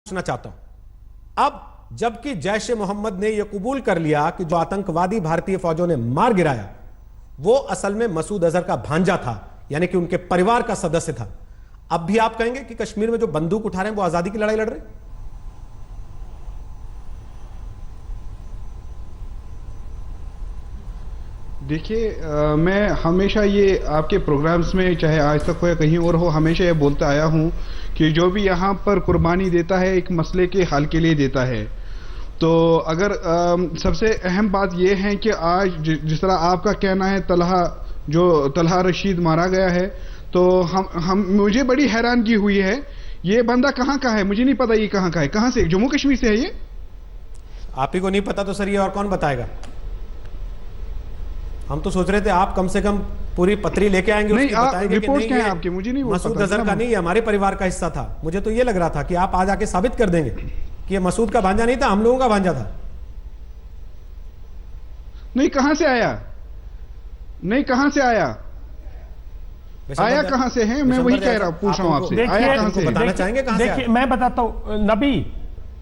पूछना चाहता हूं। अब जबकि जैश ए मोहम्मद ने यह कबूल कर लिया कि जो आतंकवादी भारतीय फौजों ने मार गिराया वो असल में मसूद अजहर का भांजा था, यानी कि उनके परिवार का सदस्य था, अब भी आप कहेंगे कि कश्मीर में जो बंदूक उठा रहे हैं वो आजादी की लड़ाई लड़ रहे हैं? देखिए, मैं हमेशा ये आपके प्रोग्राम्स में, चाहे आज तक हो या कहीं और हो, हमेशा ये बोलता आया हूँ कि जो भी यहाँ पर कुर्बानी देता है एक मसले के हल के लिए देता है। तो अगर सबसे अहम बात यह है कि आज जिस तरह आपका कहना है तलहा रशीद मारा गया है, तो मुझे बड़ी हैरानगी हुई है। ये बंदा कहाँ का है मुझे नहीं पता, ये कहाँ का है, कहाँ से, जम्मू कश्मीर से है ये? आप ही को नहीं पता तो सर ये और कौन बताएगा? हम तो सोच रहे थे आप कम से कम पूरी पत्री लेके आएंगे, नहीं, बताएंगे रिपोर्ट कि क्या नहीं, है आपकी? मुझे नहीं मसूद अजहर का नहीं, हमारे परिवार का हिस्सा था। मुझे तो ये लग रहा था कि आप आज आके साबित कर देंगे कि ये मसूद का भांजा नहीं था, हम लोगों का भांजा था। नहीं, कहां से आया? नहीं, कहां से आया? आया कहां से है? मैं वही कह रहा हूं, पूछ रहा हूं आपसे, आया कहां से? बताना चाहेंगे कहां से? देखिए, मैं बताता हूं नबी,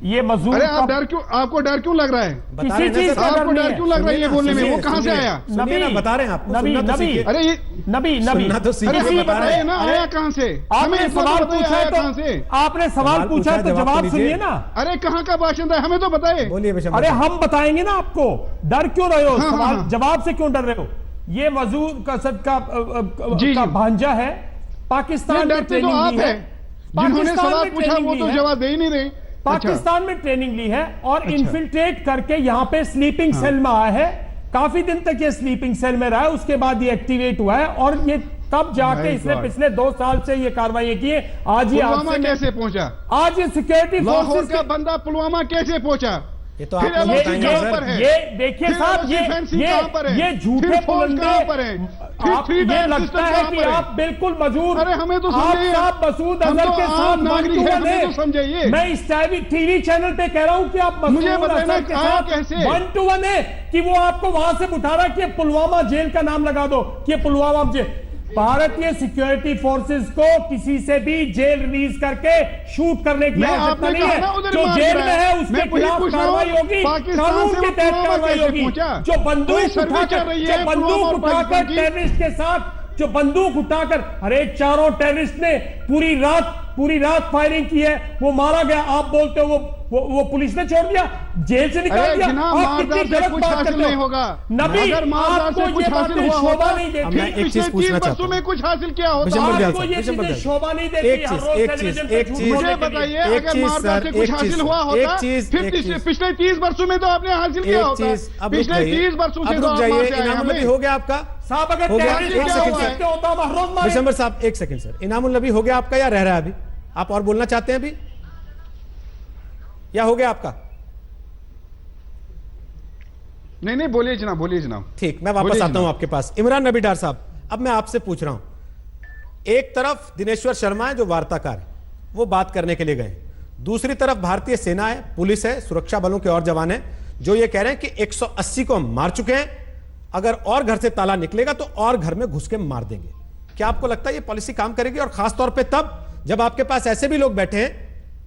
ये मजदूर, अरे आपको डर क्यों लग रहा है? किसी चीज का आपको डर क्यों लग रहा है ये बोलने में? वो कहां से आया? नबी बता रहे हैं आपको, नबी अरे ये नबी अरे बताइए ना, आया कहां से? आपने सवाल पूछा है तो आपने सवाल पूछा है तो जवाब सुनिए ना। अरे कहां का बाशिंदा है हमें तो बताइए। बोलिए। अरे हम बताएंगे ना आपको, डर क्यों रहे हो? सवाल जवाब से क्यों डर रहे हो? ये मजदूर कसद का भांजा है, पाकिस्तान में ट्रेनिंग ली है, जिन्होंने सवाल पूछा वो तो जवाब दे ही नहीं रहे। पाकिस्तान में ट्रेनिंग ली है और इन्फिल्ट्रेट करके यहां पे स्लीपिंग सेल में आया है। काफी दिन तक ये स्लीपिंग सेल में रहा है, उसके बाद ये एक्टिवेट हुआ है और ये तब जाके इसने पिछले 2 साल से ये कार्रवाई की है। आज ये पुलवामा कैसे पहुंचा? आज ये सिक्योरिटी फोर्सेस का बंदा पुलवामा कैसे पहुंचा? ये तो आप बताएंगे। ये देखिए साहब, ये झूठे पुलंदे, आप ये लगता है कि आप बिल्कुल मजबूर, अरे हमें तो आप मसूद अजहर के साथ नागरिक हैं, तो समझाइए। मैं इस टीवी चैनल पे कह रहा हूं कि आप मसूद अजहर के साथ 1 to 1 है कि वो आपको वहां से उठा रहा कि पुलवामा जेल का नाम लगा दो कि पुलवामा जेल। भारतीय सिक्योरिटी फोर्सेस को किसी से भी जेल रिलीज करके शूट करने की आवश्यकता नहीं है। जो जेल में है उसके खिलाफ कार्रवाई होगी, कानून के तहत कार्रवाई होगी। जो बंदूक उठाकर टेररिस्ट के साथ, जो बंदूक उठाकर, अरे चारों टेररिस्ट ने पूरी रात फायरिंग की है, वो मारा गया। आप बोलते हो वो पुलिस ने छोड़ दिया, जेल से निकाल दिया। आप कितनी गलत बात करते हो नबी, आपको ये बातें शोभा नहीं देती। एक चीज पूछना चाहता हूं, में कुछ हासिल किया होता? आपको ये चीजें शोभा नहीं देती। एक चीज मुझे बताइए, अगर मारदार से कुछ हासिल हुआ होता फिर पिछले 30 वर्षों में तो आपने हासिल किया होता। पिछले 30 वर्षों से हो गया आपका साहब। अगर दिसंबर साहब, 1 सेकंड सर, इनामुल नबी हो गया आपका या रह रहा है अभी? आप और बोलना चाहते हैं अभी या हो गया आपका? नहीं, बोलिए जनाब। ठीक, मैं वापस आता हूं आपके पास। इमरान नबी डार साहब, अब मैं आपसे पूछ रहा हूं, एक तरफ दिनेश्वर शर्मा है जो वार्ताकार है, वो बात करने के लिए गए, दूसरी तरफ भारतीय सेना है, पुलिस है, सुरक्षा बलों के और जवान है जो ये कह रहे हैं कि 180 को हम मार चुके हैं, अगर और घर से ताला निकलेगा तो और घर में घुस के मार देंगे। क्या आपको लगता है ये पॉलिसी काम करेगी? और खासतौर पे तब जब आपके पास ऐसे भी लोग बैठे हैं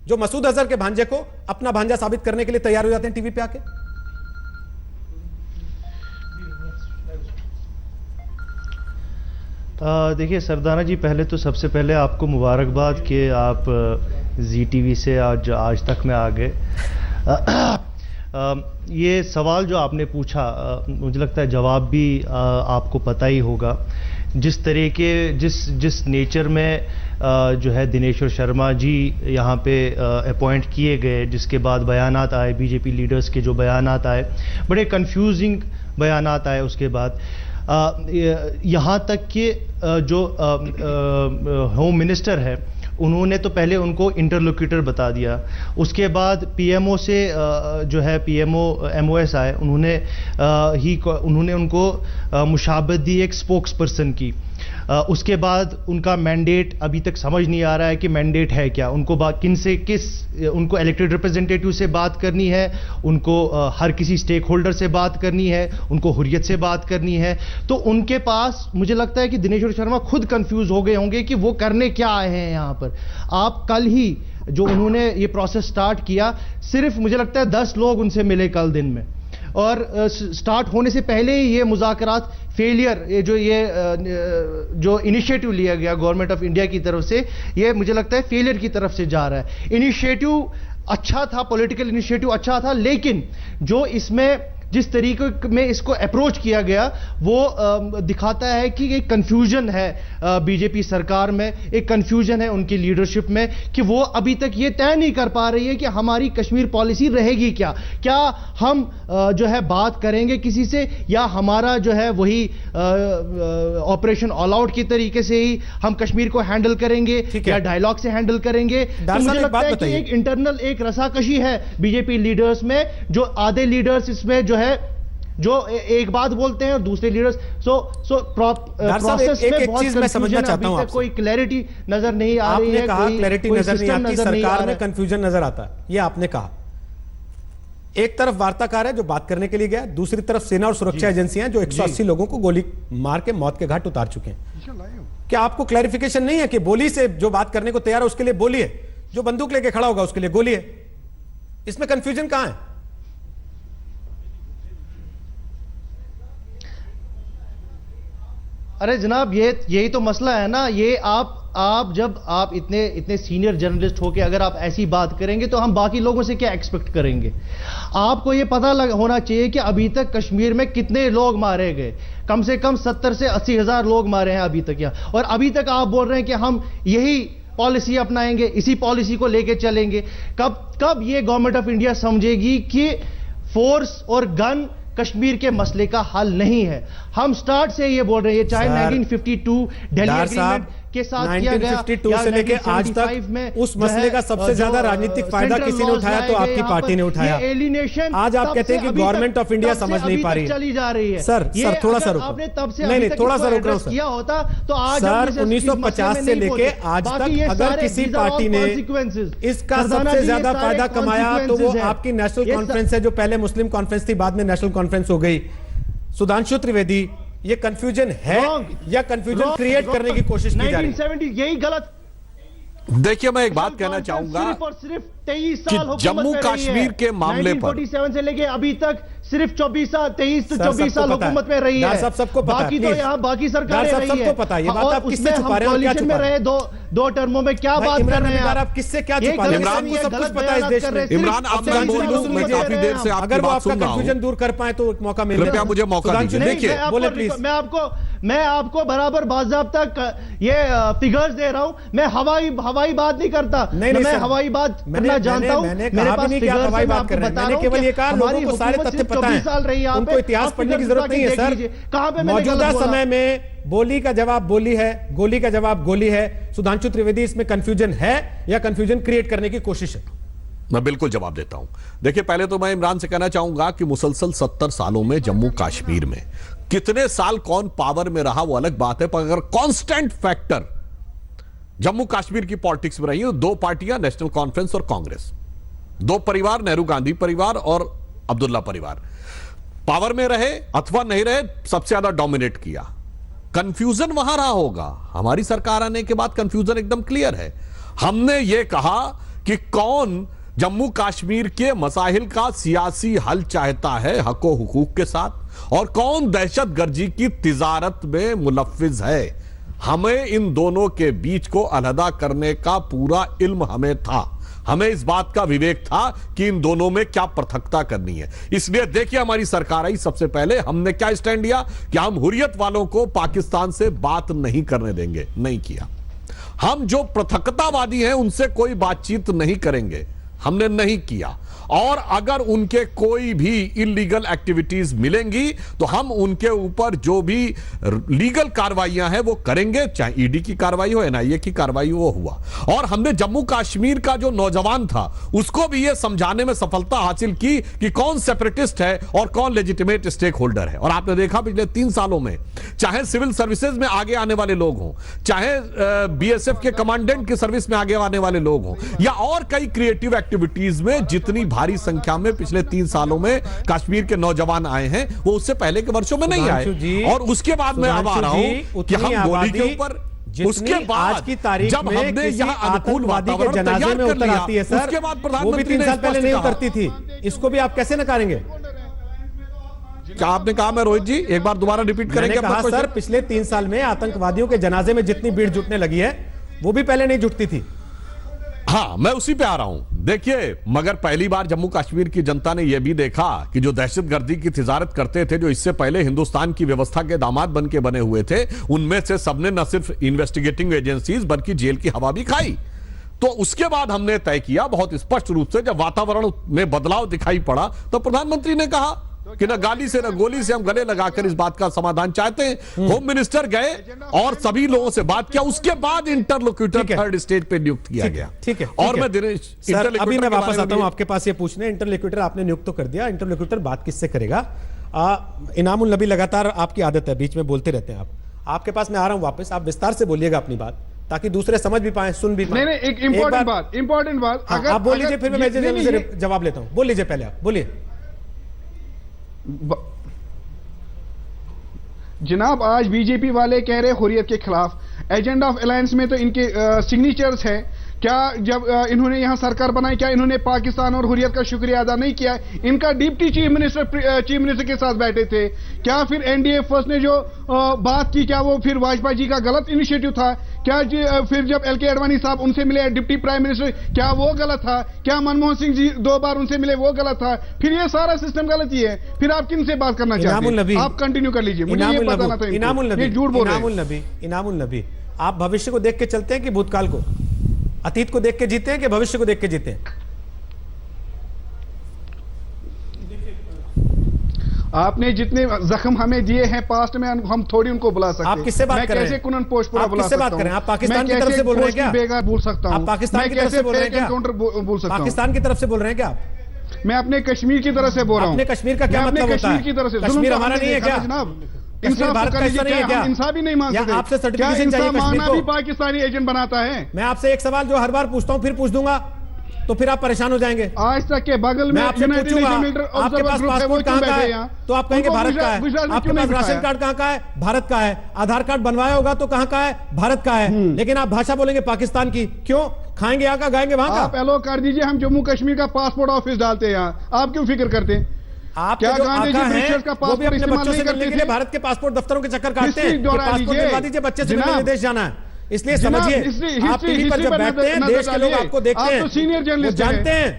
जो मसूद अजहर के भांजे को अपना भांजा साबित करने के लिए तैयार हो जाते हैं टीवी पे आके। देखिए सरदाना जी, पहले तो सबसे पहले आपको मुबारकबाद कि आप ZTV से आज तक में आ गए। ये सवाल जो आपने पूछा, मुझे लगता है जवाब भी आपको पता ही होगा। जिस तरह के जिस नेचर में जो है दिनेश्वर शर्मा जी यहाँ पे अपॉइंट किए गए, जिसके बाद बयानात आए, बीजेपी लीडर्स के जो बयानात आए, बड़े कंफ्यूजिंग बयानात आए। उसके बाद यहाँ तक कि जो होम मिनिस्टर है उन्होंने तो पहले उनको इंटरलोक्यूटर बता दिया, उसके बाद पीएमओ से जो है पीएमओ MOS आए, उन्होंने उनको मुशाबत दी एक स्पोक्स पर्सन की। उसके बाद उनका मैंडेट अभी तक समझ नहीं आ रहा है कि मैंडेट है क्या, उनको उनको इलेक्टेड रिप्रेजेंटेटिव से बात करनी है, उनको हर किसी स्टेक होल्डर से बात करनी है, उनको हुर्रियत से बात करनी है। तो उनके पास मुझे लगता है कि दिनेश्वर शर्मा खुद कंफ्यूज हो गए होंगे कि वो करने क्या आए हैं यहाँ पर। आप कल ही जो उन्होंने ये प्रोसेस स्टार्ट किया, सिर्फ मुझे लगता है 10 लोग उनसे मिले कल दिन में, और स्टार्ट होने से पहले ही ये मुज़ाकरात फेलियर, जो इनिशिएटिव लिया गया गवर्नमेंट ऑफ इंडिया की तरफ से, ये मुझे लगता है फेलियर की तरफ से जा रहा है। इनिशिएटिव अच्छा था, पॉलिटिकल इनिशिएटिव अच्छा था, लेकिन जो इसमें जिस तरीके में इसको अप्रोच किया गया वो दिखाता है कि एक कंफ्यूजन है बीजेपी सरकार में, एक कंफ्यूजन है उनकी लीडरशिप में कि वो अभी तक ये तय नहीं कर पा रही है कि हमारी कश्मीर पॉलिसी रहेगी क्या। क्या हम जो है बात करेंगे किसी से, या हमारा जो है वही ऑपरेशन ऑल आउट की तरीके से ही हम कश्मीर को हैंडल करेंगे, या डायलॉग से हैंडल करेंगे। तो मुझे लगता है कि एक इंटरनल एक रसाकशी है बीजेपी लीडर्स में, जो आधे लीडर्स इसमें जो है जो एक बात बोलते हैं और दूसरे लीडर्स प्रोसेस में बहुत चीज मैं समझना चाहता हूं, कोई क्लैरिटी नजर नहीं आ रही है। आपने कहा क्लैरिटी नजर नहीं आती, सरकार में कंफ्यूजन नजर आता है, ये आपने कहा। एक तरफ वार्ताकार है जो बात करने के लिए गया, दूसरी तरफ सेना और सुरक्षा एजेंसियां जो 180 लोगों को गोली मार के मौत के घाट उतार चुके हैं। क्या आपको क्लैरिफिकेशन नहीं है कि बोली से जो बात करने को तैयार है उसके लिए बोली है, जो बंदूक लेके खड़ा होगा उसके लिए गोली है? इसमें कंफ्यूजन कहां है? अरे जनाब, यही तो मसला है ना। ये आप जब आप इतने सीनियर जर्नलिस्ट होके अगर आप ऐसी बात करेंगे तो हम बाकी लोगों से क्या एक्सपेक्ट करेंगे? आपको ये पता होना चाहिए कि अभी तक कश्मीर में कितने लोग मारे गए। कम से कम 70 से 80 हजार लोग मारे हैं अभी तक यहाँ, और अभी तक आप बोल रहे हैं कि हम यही पॉलिसी अपनाएंगे, इसी पॉलिसी को लेके चलेंगे। कब ये गवर्नमेंट ऑफ इंडिया समझेगी कि फोर्स और गन कश्मीर के मसले का हल नहीं है? हम स्टार्ट से ये बोल रहे हैं, चाहे 1952 दिल्ली एग्रीमेंट के साथ किया गया, 1952 से लेके आज तक में उस मसले का सबसे ज्यादा राजनीतिक फायदा किसी ने उठाया तो आपकी पार्टी ने उठाया। एलिनेशन आज आप कहते हैं कि गवर्नमेंट ऑफ इंडिया समझ नहीं पा रही है, चली जा रही है। सर थोड़ा सा रुको, आपने तब से नहीं थोड़ा सा रुक रहा हूं सर। किया होता तो आज सर 1950 से लेके आज तक अगर किसी पार्टी ने इसका सबसे ज्यादा फायदा कमाया तो वो आपकी नेशनल कॉन्फ्रेंस है, जो पहले मुस्लिम कॉन्फ्रेंस थी, बाद में नेशनल कॉन्फ्रेंस हो गई। सुधांशु त्रिवेदी, ये कंफ्यूजन है या कंफ्यूजन क्रिएट करने की कोशिश की जा रही है? 1970 यही गलत। देखिए, मैं एक बात कहना चाहूंगा, सिर्फ और सिर्फ 23 साल जम्मू कश्मीर के मामले पर 1947 से लेके अभी तक सिर्फ 23 साल 23 साल हुकूमत में रही है। सबको पता है, बाकी तो यहाँ बाकी सरकारें रही है। सबको पता है, ये बात आप किससे छुपा रहे हो? क्या छुपा रहे? दो टर्मों में क्या बात कर रहे हैं आप? किससे क्या छुपा रहे हैं? इमरान को सब कुछ पता है इस देश में। इमरान, आप मैं बोल रहा हूं, मैं काफी देर से आपकी बात सुन रहा हूं। कंफ्यूजन दूर कर पाए तो मौका मिले, कृपया मुझे मौका दीजिए। देखिए, बोले प्लीज। मैं आपको बराबर बाज़ाब्ता ये फिगर्स दे रहा हूं। मैं हवाई बात नहीं करता, मैं हवाई बात करना जानता हूं। मेरे पास फिगर्स है, मैं आपको बता रहा हूं। केवल ये कहा, लोगों को सारे तथ्य पता है, उनको इतिहास पढ़ने की जरूरत नहीं है सर। कहां पे मौजूदा समय में बोली का जवाब बोली है, गोली का जवाब गोली है। सुधांशु त्रिवेदी, इसमें कंफ्यूजन है या कंफ्यूजन क्रिएट करने की कोशिश है? मैं बिल्कुल जवाब देता हूं। देखिए, पहले तो मैं इमरान से कहना चाहूंगा कि मुसलसल 70 सालों में जम्मू कश्मीर में कितने साल कौन पावर में रहा वो अलग बात है, पर अगर कांस्टेंट फैक्टर जम्मू कश्मीर की पॉलिटिक्स में रही है, दो पार्टियां, नेशनल कॉन्फ्रेंस और कांग्रेस, दो परिवार, नेहरू गांधी परिवार और अब्दुल्ला परिवार, पावर में रहे अथवा नहीं रहे, सबसे ज्यादा डोमिनेट किया। कंफ्यूजन वहां रहा होगा। हमारी सरकार आने के बाद कंफ्यूजन एकदम क्लियर है। हमने यह कहा कि कौन जम्मू कश्मीर के मसाइल का सियासी हल चाहता है हको हुकूक के साथ, और कौन दहशतगर्दी की तिजारत में मुलव्विज है। हमें इन दोनों के बीच को अलहदा करने का पूरा इल्म हमें था। हमें इस बात का विवेक था कि इन दोनों में क्या पृथकता करनी है। इसलिए देखिए, हमारी सरकार आई, सबसे पहले हमने क्या स्टैंड लिया कि हम हुर्रियत वालों को पाकिस्तान से बात नहीं करने देंगे। नहीं किया। हम जो पृथकतावादी हैं उनसे कोई बातचीत नहीं करेंगे, हमने नहीं किया। और अगर उनके कोई भी इलीगल एक्टिविटीज मिलेंगी तो हम उनके ऊपर जो भी लीगल कार्रवाइयां हैं वो करेंगे, चाहे ईडी की कार्रवाई हो, एनआईए की कार्रवाई हो। हुआ। और हमने जम्मू कश्मीर का जो नौजवान था उसको भी यह समझाने में सफलता हासिल की कि कौन सेपरेटिस्ट है और कौन लेजिटिमेट स्टेक होल्डर है। और आपने देखा पिछले 3 सालों में, चाहे सिविल सर्विसेज में आगे आने वाले लोग हों, चाहे बीएसएफ के कमांडेंट की सर्विस में आगे आने वाले लोग हों, या और कई क्रिएटिव एक्टिविटीज में जितनी भारी संख्या में पिछले 3 सालों में कश्मीर के नौजवान आए हैं, वो उससे पहले के वर्षों में नहीं आए। और उसके बाद मैं अब आ रहा हूं कि हम गोली के ऊपर जितनी आज की तारीख जब में हमने किसी यहाँ अनुकूल आतंकवादी के वातावरण जनाजे तैयार में कर उतर लिया, आती है सर, उसके बाद वो भी प्रधानमंत्री 3 साल पहले नहीं कहा। उतरती थी, इसको भी आप कैसे नकारेंगे? क्या आपने कहा? मैं रोहित जी एक बार दोबारा रिपीट मैंने करेंगे कहा सर, पिछले 3 साल में आतंकवादियों के जनाजे में जितनी भीड़ जुटने लगी है वो भी पहले नहीं जुटती थी। हाँ, मैं उसी पे आ रहा हूं। देखिए, मगर पहली बार जम्मू कश्मीर की जनता ने यह भी देखा कि जो दहशतगर्दी की तिजारत करते थे, जो इससे पहले हिंदुस्तान की व्यवस्था के दामाद बन के बने हुए थे, उनमें से सबने न सिर्फ इन्वेस्टिगेटिंग एजेंसीज बल्कि जेल की हवा भी खाई। तो उसके बाद हमने तय किया बहुत स्पष्ट रूप से, जब वातावरण में बदलाव दिखाई पड़ा तो प्रधानमंत्री ने कहा कि न गाली से न गोली से हम गले लगाकर इस बात का समाधान चाहते हैं। होम मिनिस्टर गए और सभी लोगों से बात किया, उसके बाद इंटरलोक्यूटर थर्ड स्टेज पे नियुक्त किया गया। ठीक है। और मैं दिनेश सर, अभी मैं वापस आता हूं आपके पास ये पूछने। इंटरलोक्यूटर आपने नियुक्त तो कर दिया, इंटरलोक्यूटर बात किससे करेगा? इनामुल नबी, लगातार आपकी आदत है बीच में बोलते रहते हैं आप। आपके पास मैं आ रहा हूं वापस, आप विस्तार से बोलिएगा अपनी बात ताकि दूसरे समझ भी पाए, सुन भी पाए। नहीं, एक इंपॉर्टेंट बात अगर आप बोल लीजिए, फिर मैं जवाब लेता हूं। बोल लीजिए, पहले आप बोलिए। जनाब, आज बीजेपी वाले कह रहे हुर्रियत के खिलाफ, एजेंडा ऑफ अलायंस में तो इनके सिग्नेचर्स है। क्या जब इन्होंने यहां सरकार बनाई, क्या इन्होंने पाकिस्तान और हुर्रियत का शुक्रिया अदा नहीं किया? इनका डिप्टी चीफ मिनिस्टर के साथ बैठे थे। क्या फिर एनडीए फर्स्ट ने जो बात की, क्या वो फिर वाजपेयी जी का गलत इनिशिएटिव था? क्या फिर जब एलके आडवाणी साहब उनसे मिले डिप्टी प्राइम मिनिस्टर, क्या वो गलत था? क्या मनमोहन सिंह जी 2 बार उनसे मिले, वो गलत था? फिर ये सारा सिस्टम गलत ही है। फिर आप किन से बात करना चाहते हैं? आप कंटिन्यू कर लीजिए, मुझे ये बताना था। इनामुल नबी, ये झूठ बोल रहे हैं। इनामुल नबी, आप भविष्य को देख के चलते हैं कि भूतकाल को, अतीत को देख के जीते हैं कि भविष्य को देख के जीते हैं? आपने जितने जख्म हमें दिए हैं पास्ट में, हम थोड़ी उनको बुला सकते हैं। आप किससे बात कर रहे हैं? कैसे कुनन पोस्टपुरा बुला सकता हूं? बात कर रहे हैं? आप पाकिस्तान की तरफ से बोल रहे हैं क्या? बेकार बोल सकता हूं? आप पाकिस्तान की तरफ से बोल रहे हैं क्या? बोल सकता हूं? पाकिस्तान की तरफ से बोल रहे हैं क्या आप? मैं अपने कश्मीर की तरफ से बोल रहा हूं। अपने कश्मीर का क्या मतलब होता है? कश्मीर की तरफ से कश्मीर हमारा नहीं है क्या जनाब? कश्मीर भारत का हिस्सा नहीं है क्या? इंसाफ भी नहीं मान सकते? आपसे सर्टिफिकेशन चाहिए कश्मीर मांगना भी को? पाकिस्तानी एजेंट बनाता है। मैं आपसे एक सवाल जो हर बार पूछता हूं फिर पूछ दूंगा, तो फिर आप परेशान हो जाएंगे। आज तक के बगल में आपसे पूछूंगा, आपके पास पासपोर्ट कहां का है? तो आप कहेंगे भारत का है। आपके पास राशन कार्ड कहां का है? भारत का है। आधार कार्ड बनवाया होगा तो कहां का है? भारत का है। लेकिन आप भाषा बोलेंगे पाकिस्तान की, क्यों? खाएंगे यहाँ का, गाएंगे वहां का? आप एलो कर दीजिए, हम जम्मू कश्मीर का पासपोर्ट ऑफिस डालते हैं यहाँ। आप क्यों फिक्र करते हैं? आप क्या गांधी जी ब्रिटिशर्स का पासपोर्ट भी अपने बच्चों से मिलने के लिए भारत के पासपोर्ट दफ्तरों के चक्कर काटते हैं? पासपोर्ट दिलवा दीजिए, बच्चे से मिलने विदेश जाना है। इसलिए समझिए, आप टीवी पर जब बैठते हैं, देश के लोग आपको देखते हैं, सीनियर जर्नलिस्ट जानते हैं,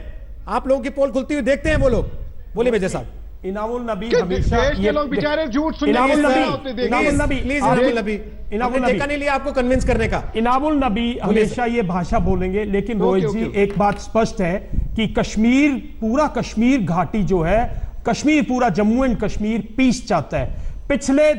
आप लोगों की पोल खुलती हुई देखते हैं वो लोग। बोलिए मेजर साहब। इनामुल नबी हमेशा देश के लोग बेचारे झूठ सुनने इनामुल के नबी, होते देखें। इनामुल नबी, प्लीज इनामुल नबी, इनामुल हमने नबी। देखा नहीं लिया आपको कन्विंस करने का। इनामुल नबी हमेशा ये भाषा बोलेंगे, लेकिन रोहित जी एक बात स्पष्ट है कि कश्मीर, पूरा कश्मीर घाटी जो है, कश्मीर पूरा जम्मू एंड कश्मीर पीस चाहता है। पिछले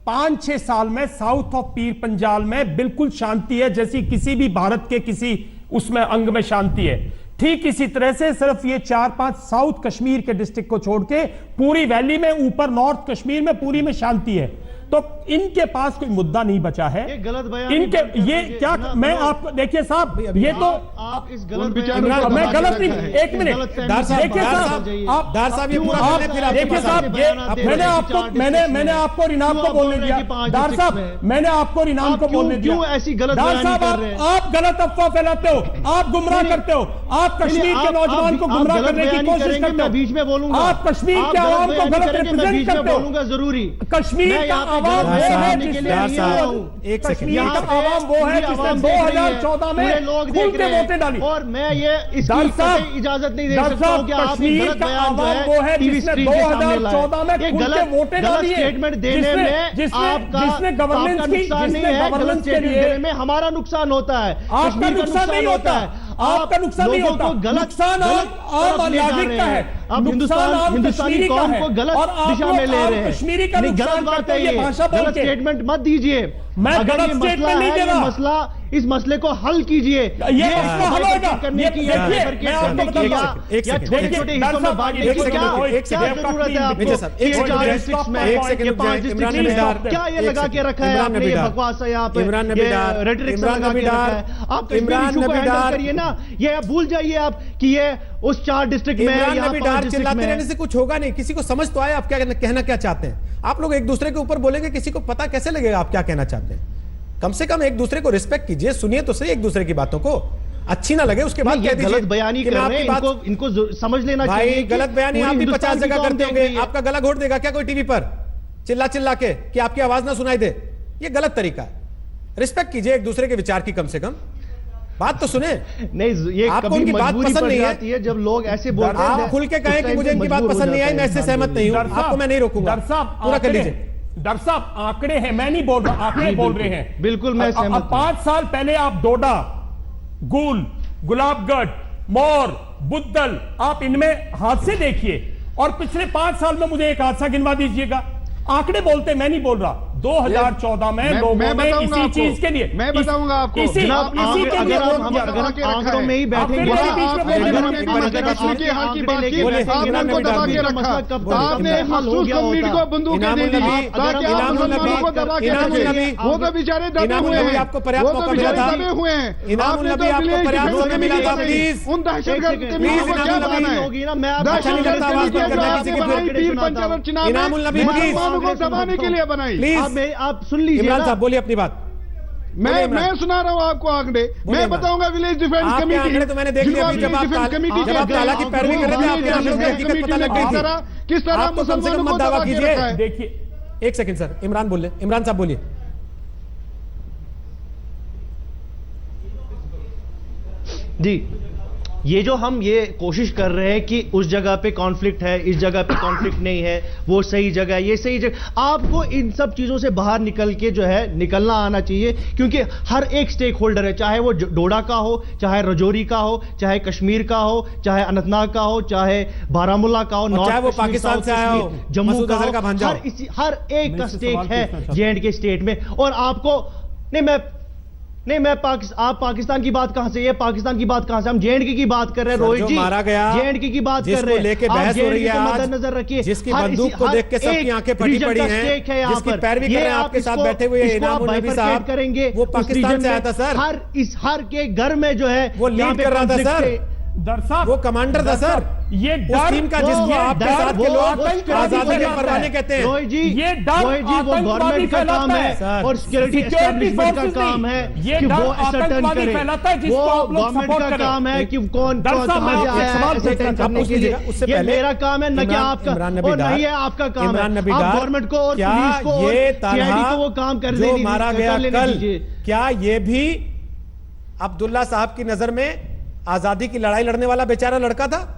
5-6 साल में साउथ ऑफ पीर पंजाल में बिल्कुल शांति है, जैसी किसी भी भारत के किसी उसमें अंग में शांति है। ठीक इसी तरह से सिर्फ ये 4-5 साउथ कश्मीर के डिस्ट्रिक्ट को छोड़ के पूरी वैली में, ऊपर नॉर्थ कश्मीर में पूरी में शांति है। तो इनके पास कोई मुद्दा नहीं बचा है। गलत बयान इनके ये क्या, मैं आपको देखिए साहब, ये तो आप इस गलत मैं गलत नहीं, एक मिनट देखिए साहब, आप दार साहब ये पूरा करने फिर आपके देखिए पास साहब, ये मैंने आपको रिनाम को बोलने दिया। दार साहब, मैंने आपको रिनाम को बोलने दिया। क्यों ऐसी गलत दार बयानी साहब, कर रहे हैं? आप गलत अफवाह फैलाते हो, आप गुमराह करते हो, आप कश्मीर के नौजवान को गुमराह करने की कोशिश करते हो। बीच में बोलूंगा, आप कश्मीर के आवाम को गलत रिप्रेजेंट करते हो। बोलूंगा जरूरी। कश्मीर का आवाम वो है जिसने, एक सेकंड, कश्मीर का आवाम वो है जिसने 2014 में लोग खुल के वोटें डाली। और मैं ये इसकी कतई इजाजत नहीं दे सकता हूं कि आप कश्मीर का आवाम वो है जिसने 2014 में खुल के वोटें डाली है। स्टेटमेंट देने में जिसने गवर्नेंस की, जिसने गवर्नेंस के लिए में हमारा नुकसान होता है, आपका नुकसान नहीं होता है, आपका नुकसान नहीं होता, नुकसान आम नागरिक का है। अब हिंदुस्तानी कौम को गलत दिशा में ले रहे हैं। कश्मीरी का गलत बात है, ये गलत स्टेटमेंट मत दीजिए। मैं गलत स्टेटमेंट नहीं दे रहा। मसला, इस मसले को हल कीजिए। ये मसला हल होगा करने की या छोटे-छोटे हिस्सों में बांटने की क्या जरूरत है आपको? ये 4 डिस्ट्रिक्ट्स में, ये 5 डिस्ट्रिक्ट्स में क्या ये लगा के रखा है आपने? ये बकवास है, यहाँ पे ये रेटरिक्स लगा के रखा है। आप कश्मीर इशू को हैंडल करिए ना, ये भूल जाइए आप कि ये उस 4 डिस्ट्रिक्ट में, यहाँ 5 डिस्ट्रिक्ट में। रहने से कुछ होगा नहीं, किसी को समझ तो आए आप क्या कहना क्या चाहते हैं। आप लोग एक दूसरे के ऊपर बोलेंगे, किसी को पता कैसे लगेगा आप क्या कहना चाहते हैं? कम से कम एक दूसरे को रिस्पेक्ट कीजिए, सुनिए तो सही एक दूसरे की बातों को, अच्छी ना लगे उसके बाद ये कह दीजिए गलत बयानी कि कर मैं रहे हैं, आपकी बात- इनको समझ लेना चाहिए भाई कि गलत बयानी पूरी आप भी 50 हिंदुस्तान की जगह कौम करते देख होंगे, रही है। आपका गला घोट देगा क्या कोई टीवी पर चिल्ला चिल्ला के कि आपकी आवाज ना सुनाई दे? ये गलत तरीका है। रिस्पेक्ट कीजिए एक दूसरे के विचार की, कम से कम बात तो सुने। नहीं, ये आपको कभी उनकी बात मजबूरी पसंद पड़ नहीं है? जाती है जब लोग ऐसे बोलते हैं। आप खुल के कहें कि मुझे इनकी बात पसंद नहीं आई, मैं इससे सहमत नहीं हूं, आपको मैं नहीं रोकूंगा, डॉक्टर साहब पूरा कर आंकड़े- लीजिए। डॉक्टर साहब आंकड़े हैं, मैं नहीं बोल रहा, आंकड़े बोल रहे हैं। बिल्कुल मैं सहमत हूं। 5 साल पहले आप डोडा, गुल, गुलाबगढ़, मौर, बुद्धल, आप इनमें हादसे देखिए, और पिछले 5 साल में मुझे एक हादसा गिनवा दीजिएगा। आंकड़े बोलते, मैं नहीं बोल रहा। 2014 में लोगों ने इसी चीज के लिए, मैं बताऊंगा आपको। इसी जनाब, इसी के लिए अगर वोट हम किया। आंकड़ों में ही बैठेंगे आपके बीच में बोल रहे हैं। की हाल की बात की, बोलिए, आपने इनाम उनको दबा के नबी, रखा, आपने मखसूस कम्युनिटी को बंदूकें दे दी ताकि आप मुसलमानों को दबा के रखें। वो तो बेचारे दबे हुए हैं, आपको पर्याप्त वो तो मौका मिला बेचारे था। दबे हुए हैं। इनामुल आपने नबी तो आपको विलेज पर्याप्त डिफेंस मौका मिला था, कमेटी प्लीज। उन दहशतगर्द कमेटी को क्या इनामुल बनाना है? होगी ना, मैं दहशतगर्द अच्छा नहीं लगता, कमेटी आवाज जो बंद करना आपने किसी की। बनाई 3 पंचायत चुनाव इनामुल में नबी, प्लीज। मुसलमानों को दबाने के लिए बनाई। प्लीज आप सुन लीजिए इमरान ना। साहब बोलिए अपनी बात। मैं सुना रहा हूं आपको आंकड़े, मैं इमरान। बताऊंगा विलेज डिफेंस आपके कमेटी। आंकड़े तो मैंने देख लिए अभी, जब आप ताला की पैरवी कर रहे थे, आपके आंकड़ों की हकीकत पता लग गई थी। किस तरह आप तो कम से कम मुसलमानों मत को दावा दबा के कीजिए। रखा है। देखिए, एक सेकंड सर, इमरान बोले, इमरान साहब बोलिए। जी, ये जो हम ये कोशिश कर रहे हैं कि उस जगह पे कॉन्फ्लिक्ट है, इस जगह पे कॉन्फ्लिक्ट नहीं है, वो सही जगह है, ये सही जगह, आपको इन सब चीजों से बाहर निकल के जो है निकलना आना चाहिए, क्योंकि हर एक स्टेक होल्डर है, चाहे वो डोडा का हो, चाहे रजौरी का हो, चाहे कश्मीर का हो, चाहे अनंतनाग का हो, चाहे बारामूला का हो, चाहे वो नॉर्थ कश्मीर, पाकिस्तान साउथ से आया हो, कश्मीर, जम्मू मसूद का अजहर का हो, भांजा हर एक का स्टेक है जे के स्टेट में। और आपको मैं आप पाकिस्तान की बात कहां से, ये पाकिस्तान की बात कहां से, हम जे की बात कर रहे हैं। रोहित जी मारा गया, जे की बात कर रहे हैं, लेके बहस हो रही है आज, मद्देनजर रखिए, जिसकी बंदूक को देख के सबकी आंखें फटी पड़ी हैं, जिसकी पैरवी कर रहे हैं आपके साथ बैठे हुए इनामुल नबी साहब करेंगे, वो पाकिस्तान से आया था सर। हर के घर में जो है वो लीड कर रहा था सर, दरसाब वो कमांडर था सर, ये उस टीम का जिसको आपके साथ के लोग आजादी के परवाने कहते हैं। रोहित जी, ये डर वो गवर्नमेंट का काम है सर। और सिक्योरिटी एस्टेब्लिशमेंट का काम है ये कि डर वो असरटन आतंकवादी करे। फैलाता है, जिसको वो आप लोग गवर्नमेंट सपोर्ट का करें। काम है कि कौन दरअसल कहां मैं से आपसे आया है सवाल असरटन पूछना करने के लिए। उससे ये पहले मेरा काम है, न कि आपका, और नहीं है आपका काम है। इमरान नबी आप डार, गवर्नमेंट को और क्या पुलिस को और ये सीआईडी को वो काम कर जो मारा गया कल, दीजिए। क्या ये भी अब्दुल्ला साहब की नजर में आजादी की लड़ाई लड़ने वाला बेचारा लड़का था?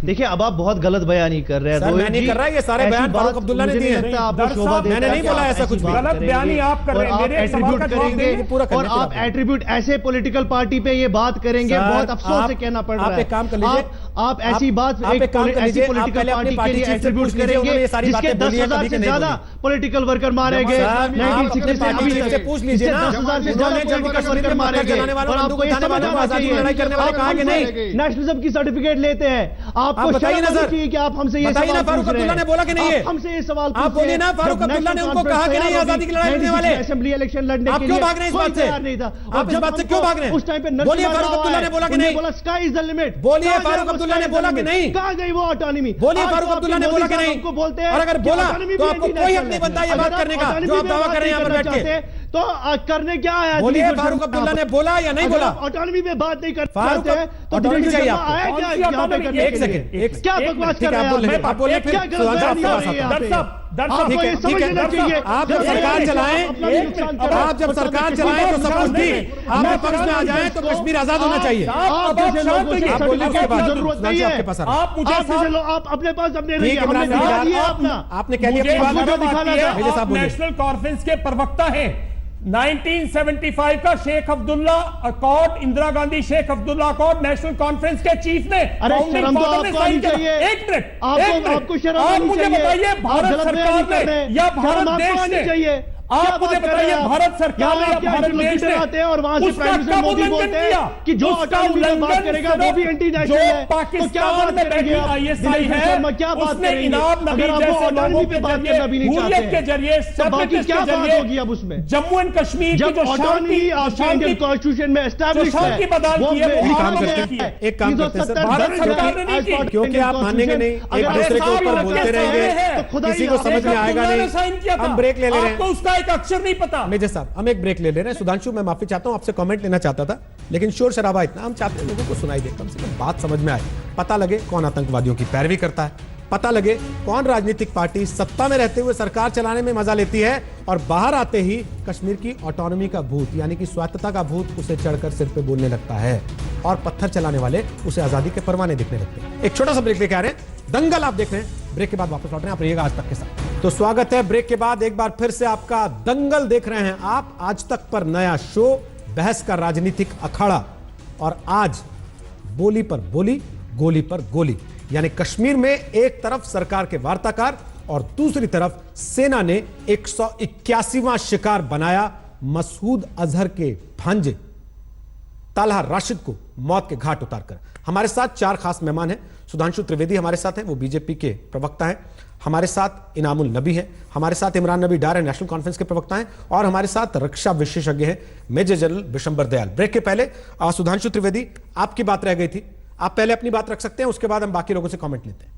देखिए, अब आप बहुत गलत बयानी कर रहे हैं सर, मैं नहीं कर रहा, ये सारे बयान फारूक अब्दुल्ला ने दिए हैं। आपको शोभा देता मैंने है नहीं कि बोला आप ऐसा ऐसी कुछ भी। बात गलत करेंगे बयानी आप कर रहे हैं। और आप मेरे एक सवाल एट्रीब्यूट का जवाब करेंगे देंगे, पूरा करने और के आप बाद। एट्रीब्यूट ऐसे पॉलिटिकल पार्टी पे ये बात करेंगे, सर, बहुत अफसोस से आप- कहना पड़ रहा है। आप एक काम कर लीजिए, आप ऐसी बात आप एक काम कर ऐसी लीजिए, आप पॉलिटिकल पहले अपनी पार्टी के पार्टी लिए चीफ से एट्रीब्यूट पूछ लीजिए, उन्होंने ये सारी जिसके बातें बोली हैं, 10,000 कभी से कि नहीं ज्यादा बोली। पॉलिटिकल वर्कर मारे सर, गए, आप अपने 1960 से पार्टी अभी चीफ से तक पूछ लीजिए ना, 10,000 से ज्यादा उन्होंने जम्मू पॉलिटिकल कश्मीर वर्कर में मारे पत्थर गए। जलाने वालों, और बंदूक आपको ये उठाने वालों को समझना आजादी की चाहिए, लड़ाई करने वाले कहा कि नहीं? नेशनलिज्म की सर्टिफिकेट लेते हैं, आपको आप बताइए शर्म ना आनी सर, चाहिए कि आप हमसे ये बताइए सवाल ना, फारूक पूछ रहे अब्दुल्ला ने हैं। बोला कि नहीं है? आप हमसे ये सवाल आप पूछ बोलिए रहे ना, हैं। फारूक जब अब्दुल्ला ने नेशनल उनको कहा कि कॉन्फ्रेंस नहीं तैयार आजादी की लड़ाई होगी, लड़ने वाले? असेंबली इलेक्शन लड़ने आप के क्यों लिए भाग रहे हैं इस कोई बात से? तैयार नहीं था। आप इस बात से क्यों भाग रहे हैं? उस टाइम पे बोलिए, फारूक अब्दुल्ला ने बोला कि नहीं? बोला स्काई इज द लिमिट। बोलिए, फारूक अब्दुल्ला ने बोला कि नहीं? कहां गई वो ऑटोनॉमी? बोलिए, फारूक अब्दुल्ला ने बोला कि नहीं? हमको बोलते हैं और अगर कि बोला autonomy तो भी आपको anti-national कोई हक नहीं है। बनता ये अगर बात आप करने का, autonomy जो आप पे दावा बात कर रहे हैं यहाँ पर नहीं बैठ करना के। चाहते, तो करने क्या आया? बोलिए, फारूक अब्दुल्ला ने बोला या नहीं बोला? ऑटोनॉमी पे बात नहीं कर फारूक, चाहते हैं, तो autonomy दिनेश चाहिए शर्मा आपको। आया क्या कौन सी यहाँ पे autonomy? करने एक के लिए? सेकंड, एक क्या एक बकवास ठीक कर है, रहे आप बोल हैं लीजिए, आप बोलिए, फिर क्या गलत सुधार बयानी साहब हो रही है यहाँ पे? दरअसल आपको ये समझ लेना चाहिए, आप जब सरकार चलाएं, आप जब सरकार चलाएं तो सब कुछ ठीक, आपके पक्ष में आ जाएं तो कश्मीर आजाद होना चाहिए। आप जैसे लोगों से आप बोलिए, उसके बाद जरूरत नहीं है। आपके पास आ रहा है। आप मुझे आप जैसे लोग आप अपने पास अपने रहिए, ठीक, इमरान हमने नबी दिखा डार, दिया अपना। आपने कह लिया मुझे अपनी बात, शर्म दिखाना आती है, था। भेजे साहब आप बोलिए। नेशनल कॉन्फ्रेंस के प्रवक्ता हैं। 1975 का Sheikh Abdullah accord, Indira Gandhi Sheikh Abdullah accord National Conference के चीफ ने, अरे फाउंडिंग शर्म तो फादर ने आपको साइन आनी किया। चाहिए। एक मिनट, आपको- एक मिनट। आपको शर्म आप आनी मुझे चाहिए। बताइए, आप भारत गलत बयानी सरकार कर रहे ने हैं। या शर्म भारत आपको देश आनी ने चाहिए। आप मुझे बताइए, भारत सरकार ने या भारत देश ने और वहां से प्राइम मिनिस्टर मोदी बोलते हैं कि जो ऑटोनॉमी की बात करेगा वो भी एंटी नेशनल है। पाकिस्तान में बैठी आईएसआई है, उसने इनाम नबी जैसे लोगों के जरिए, हुर्रियत के जरिए, सेपरेटिस्ट के जरिए अब उसमें जम्मू एंड कश्मीर की जो शांति कॉन्स्टिट्यूशन में एस्टैब्लिश है, शांति बदल की है, वो आम लोगों की है। एक काम करते हैं सर, भारत सरकार ने नहीं की, क्योंकि आप मानेंगे नहीं, एक दूसरे के ऊपर बोलते रहेंगे, किसी को समझ में आएगा नहीं। हम ब्रेक ले ले रहे हैं, आपको उसका एक अक्षर नहीं पता। मेजर साहब, हम एक ब्रेक ले रहे हैं। सुधांशु, मैं माफी चाहता हूं, आपसे कमेंट लेना चाहता था, लेकिन शोर शराबा इतना, हम चाहते हैं लोगों को सुनाई दे, कम से कम बात समझ में आए, पता लगे कौन आतंकवादियों की पैरवी करता है, पता लगे कौन राजनीतिक पार्टी सत्ता में रहते हुए सरकार चलाने में मजा लेती है और बाहर आते ही कश्मीर की ऑटोनॉमी का भूत यानी कि स्वायत्तता का भूत उसे चढ़कर सिर पे बोलने लगता है और पत्थर चलाने वाले उसे आजादी के परवाने दिखने लगते हैं। एक छोटा सा ब्रेक लेके आ रहे हैं, दंगल आप देख रहे हैं, ब्रेक के बाद वापस लौट रहे हैं, आप रहिएगा आज तक के साथ। तो स्वागत है ब्रेक के बाद एक बार फिर से आपका, दंगल देख रहे हैं आप, आज तक पर नया शो, बहस का राजनीतिक अखाड़ा, और आज बोली पर बोली, गोली पर गोली, यानी कश्मीर में एक तरफ सरकार के वार्ताकार और दूसरी तरफ सेना ने 181वां शिकार बनाया मसूद अजहर के भांजे तालहा राशिद को मौत के घाट उतारकर। हमारे साथ चार खास मेहमान हैं। सुधांशु त्रिवेदी हमारे साथ हैं, वो बीजेपी के प्रवक्ता हैं। हमारे साथ इनामुल नबी हैं, हमारे साथ इमरान नबी डार नेशनल कॉन्फ्रेंस के प्रवक्ता हैं, और हमारे साथ रक्षा विशेषज्ञ हैं major general Vishambar Dayal. Break के पहले सुधांशु त्रिवेदी, आपकी बात रह गई थी, आप पहले अपनी बात रख सकते हैं, उसके बाद हम बाकी लोगों से कमेंट लेते हैं।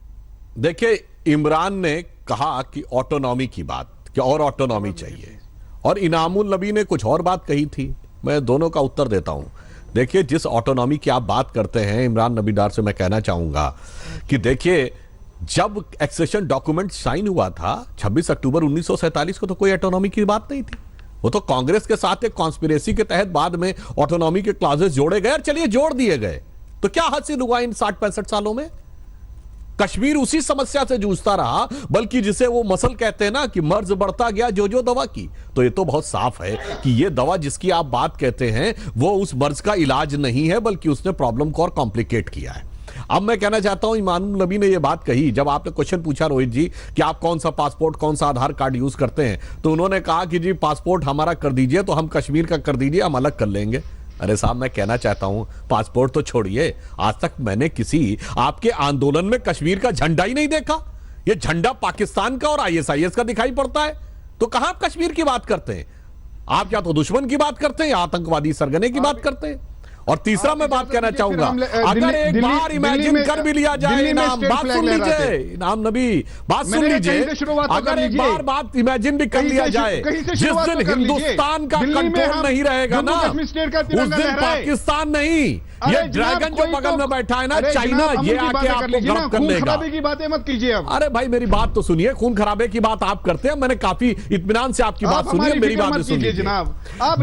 देखिए, इमरान ने कहा कि ऑटोनॉमी की बात, कि और ऑटोनॉमी चाहिए, और इनामुल नबी ने कुछ और बात कही थी। मैं दोनों का उत्तर देता हूं। देखिए, जिस ऑटोनॉमी की आप बात करते हैं, इमरान नबी डार से मैं कहना चाहूंगा कि देखिए, जब एक्सेशन डॉक्यूमेंट साइन हुआ था 26 अक्टूबर 1947 को, तो कोई ऑटोनॉमी की बात नहीं थी। वो तो कांग्रेस के साथ एक कॉन्स्पिरेसी के तहत बाद में ऑटोनॉमी के क्लॉजेस जोड़े गए, और चलिए जोड़ दिए गए, तो क्या हासिल हुआ इन 60-65 सालों में? कश्मीर उसी समस्या से जूझता रहा, बल्कि जिसे वो मसल कहते हैं ना कि मर्ज बढ़ता गया जो जो दवा की। तो ये तो बहुत साफ है कि ये दवा जिसकी आप बात कहते हैं वो उस मर्ज का इलाज नहीं है, बल्कि उसने प्रॉब्लम को और कॉम्प्लिकेट किया है। अब मैं कहना चाहता हूं, इमानुल नबी ने ये बात कही, जब आपने क्वेश्चन पूछा रोहित जी कि आप कौन सा पासपोर्ट, कौन सा आधार कार्ड यूज करते हैं, तो उन्होंने कहा कि जी पासपोर्ट हमारा कर दीजिए, तो हम कश्मीर का कर दीजिए, हम अलग कर लेंगे। अरे साहब, मैं कहना चाहता हूं, पासपोर्ट तो छोड़िए, आज तक मैंने किसी आपके आंदोलन में कश्मीर का झंडा ही नहीं देखा। ये झंडा पाकिस्तान का और आईएसआईएस का दिखाई पड़ता है, तो कहां आप कश्मीर की बात करते हैं? आप या तो दुश्मन की बात करते हैं या आतंकवादी सरगने की बात करते हैं। और तीसरा मैं बात कहना चाहूंगा, अगर एक बार इमेजिन कर भी लिया जाए, बात सुन लीजिए इनाम नबी, बात सुन लीजिए, अगर एक बार बात इमेजिन भी कर लिया जाए, जिस दिन हिंदुस्तान का कंट्रोल नहीं रहेगा ना, उस दिन पाकिस्तान नहीं, ये ड्रैगन जो बगल में बैठा है ना, चाइना, ये आके आपको गर्व कर लेगा। की बातें मत कीजिए अब। अरे भाई, मेरी बात तो सुनिए, खून खराबे की बात आप करते हैं, मैंने काफी इत्मीनान से आपकी बात सुनी है, मेरी बात भी सुनिए जनाब।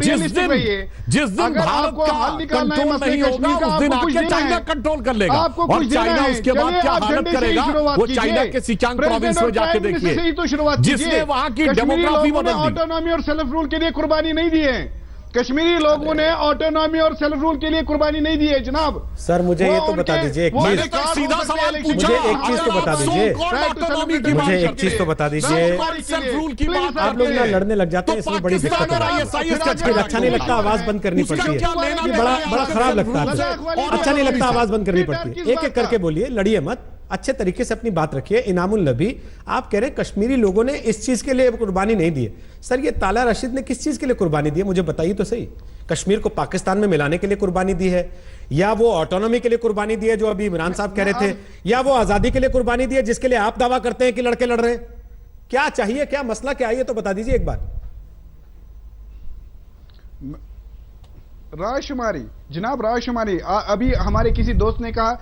जिस दिन भारत का कंट्रोल नहीं होगा, उस दिन आके चाइना कंट्रोल कर लेगा, और चाइना उसके बाद क्या हालत करेगा, वो चाइना के सिचांग प्रोविंस में जाके देखिए, जिसने वहां की डेमोग्राफी बदल दी। ऑटोनॉमी और सेल्फ रूल के लिए कुर्बानी नहीं दी है, कश्मीरी लोगों ने ऑटोनॉमी और सेल्फ रूल के लिए कुर्बानी नहीं दी है जनाब। सर, मुझे ये तो बता दीजिए, मैंने तो सीधा सवाल पूछा, मुझे एक चीज तो बता दीजिए, मुझे एक चीज तो बता दीजिए, आप लोग ना लड़ने लग जाते हैं, इसमें बड़ी दिक्कत है। अच्छा नहीं लगता, आवाज बंद करनी पड़ती है, ये बड़ा खराब लगता है, अच्छा नहीं लगता, आवाज बंद करनी पड़ती है। एक एक करके बोलिए, लड़िए मत, अच्छे तरीके से अपनी बात रखिए। इनामुल नबी, आप कह रहे हैं कश्मीरी लोगों ने इस चीज के लिए कुर्बानी नहीं दी है। सर, ये ताला राशिद ने किस चीज के लिए कुर्बानी दी है, मुझे बताइए तो सही। कश्मीर को पाकिस्तान में मिलाने के लिए कुर्बानी दी है, या वो ऑटोनॉमी के लिए कुर्बानी दी है जो अभी इमरान साहब कह रहे थे, या वो आजादी के लिए कुर्बानी दी है जिसके लिए आप दावा करते हैं कि लड़के लड़ रहे हैं? क्या चाहिए, क्या मसला क्या है, तो बता दीजिए एक बार। रायशुमारी जनाब, रायशुमारी। अभी हमारे किसी दोस्त ने कहा